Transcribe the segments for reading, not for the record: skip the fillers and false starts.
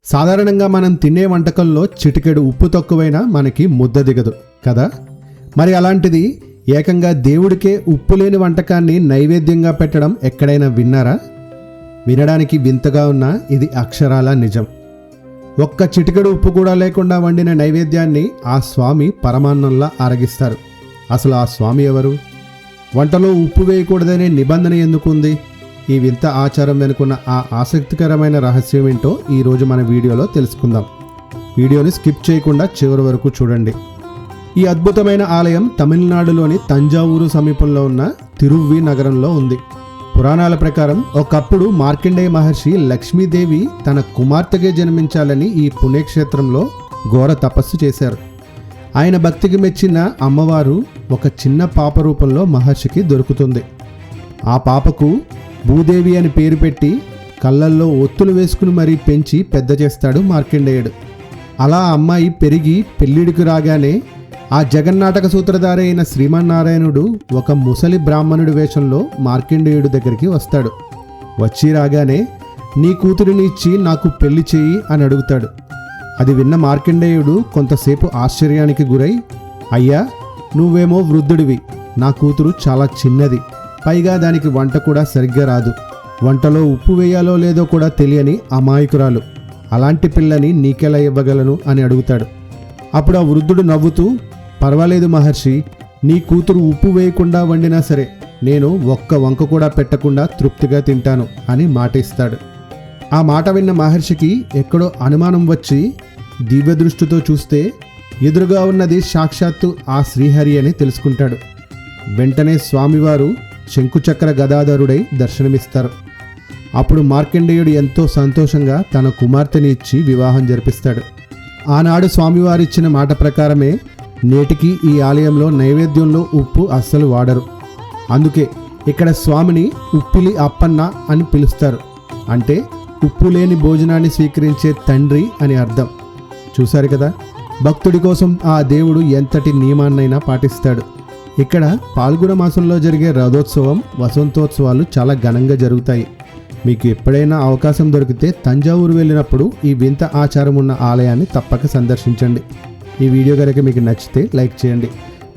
సాధారణంగా మనం తినే వంటకంలో చిటికెడు ఉప్పు తక్కువైనా మనకి ముద్ద దిగదు కదా. మరి అలాంటిది ఏకంగా దేవుడికే ఉప్పు లేని వంటకాన్ని నైవేద్యంగా పెట్టడం ఎక్కడైనా విన్నారా? వినడానికి వింతగా ఉన్నా ఇది అక్షరాల నిజం. ఒక్క చిటికెడు ఉప్పు కూడా లేకుండా వండిన నైవేద్యాన్ని ఆ స్వామి పరమాన్నంలా ఆరగిస్తారు. అసలు ఆ స్వామి ఎవరు? వంటలో ఉప్పు వేయకూడదనే నిబంధన ఎందుకుంది? ఈ వింత ఆచారం వెనుకున్న ఆ ఆసక్తికరమైన రహస్యం ఏంటో ఈరోజు మన వీడియోలో తెలుసుకుందాం. వీడియోని స్కిప్ చేయకుండా చివరి వరకు చూడండి. ఈ అద్భుతమైన ఆలయం తమిళనాడులోని తంజావూరు సమీపంలో ఉన్న తిరువ్వి నగరంలో ఉంది. పురాణాల ప్రకారం ఒకప్పుడు మార్కండేయ మహర్షి లక్ష్మీదేవి తన కుమార్తెగా జన్మించాలని ఈ పుణ్యక్షేత్రంలో ఘోర తపస్సు చేశారు. ఆయన భక్తికి మెచ్చిన అమ్మవారు ఒక చిన్న పాప రూపంలో మహర్షికి దొరుకుతుంది. ఆ పాపకు భూదేవి అని పేరు పెట్టి కళ్ళల్లో ఒత్తులు వేసుకుని మరీ పెంచి పెద్ద చేస్తాడు మార్కండేయుడు. అలా అమ్మాయి పెరిగి పెళ్ళిడికి రాగానే ఆ జగన్నాటక సూత్రధారి అయిన శ్రీమన్నారాయణుడు ఒక ముసలి బ్రాహ్మణుడి వేషంలో మార్కండేయుడి దగ్గరికి వస్తాడు. వచ్చి రాగానే నీ కూతురిని ఇచ్చి నాకు పెళ్లి చేయి అని అడుగుతాడు. అది విన్న మార్కండేయుడు కొంతసేపు ఆశ్చర్యానికి గురై, అయ్యా నువ్వేమో వృద్ధుడివి, నా కూతురు చాలా చిన్నది, పైగా దానికి వంట కూడా సరిగ్గా రాదు, వంటలో ఉప్పు వేయాలో లేదో కూడా తెలియని అమాయకురాలు, అలాంటి పిల్లని నీకెలా ఇవ్వగలను అని అడుగుతాడు. అప్పుడు ఆ వృద్ధుడు నవ్వుతూ, పర్వాలేదు మహర్షి, నీ కూతురు ఉప్పు వేయకుండా వండినా సరే నేను ఒక్క వంక కూడా పెట్టకుండా తృప్తిగా తింటాను అని మాట ఇస్తాడు. ఆ మాట విన్న మహర్షికి ఎక్కడో అనుమానం వచ్చి దివ్య దృష్టితో చూస్తే ఎదురుగా ఉన్నది సాక్షాత్తు ఆ శ్రీహరి అని తెలుసుకుంటాడు. వెంటనే స్వామివారు శంకుచక్ర గదాధరుడై దర్శనమిస్తారు. అప్పుడు మార్కండేయుడు ఎంతో సంతోషంగా తన కుమార్తెని ఇచ్చి వివాహం జరిపిస్తాడు. ఆనాడు స్వామివారిచ్చిన మాట ప్రకారమే నేటికి ఈ ఆలయంలో నైవేద్యంలో ఉప్పు అస్సలు వాడరు. అందుకే ఇక్కడ స్వామిని ఉప్పిలి అప్పన్న అని పిలుస్తారు. అంటే ఉప్పు లేని భోజనాన్ని స్వీకరించే తండ్రి అని అర్థం. చూశారు కదా, భక్తుడి కోసం ఆ దేవుడు ఎంతటి నియమాన్నైనా పాటిస్తాడు. ఇక్కడ పాల్గొన మాసంలో జరిగే రథోత్సవం, వసంతోత్సవాలు చాలా ఘనంగా జరుగుతాయి. మీకు ఎప్పుడైనా అవకాశం దొరికితే తంజావూరు వెళ్ళినప్పుడు ఈ వింత ఆచారం ఉన్న ఆలయాన్ని తప్పక సందర్శించండి. ఈ వీడియో కనుక మీకు నచ్చితే లైక్ చేయండి,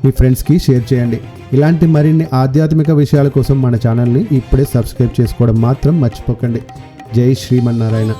మీ ఫ్రెండ్స్కి షేర్ చేయండి. ఇలాంటి మరిన్ని ఆధ్యాత్మిక విషయాల కోసం మన ఛానల్ని ఇప్పుడే సబ్స్క్రైబ్ చేసుకోవడం మాత్రం మర్చిపోకండి. జై శ్రీమన్నారాయణ.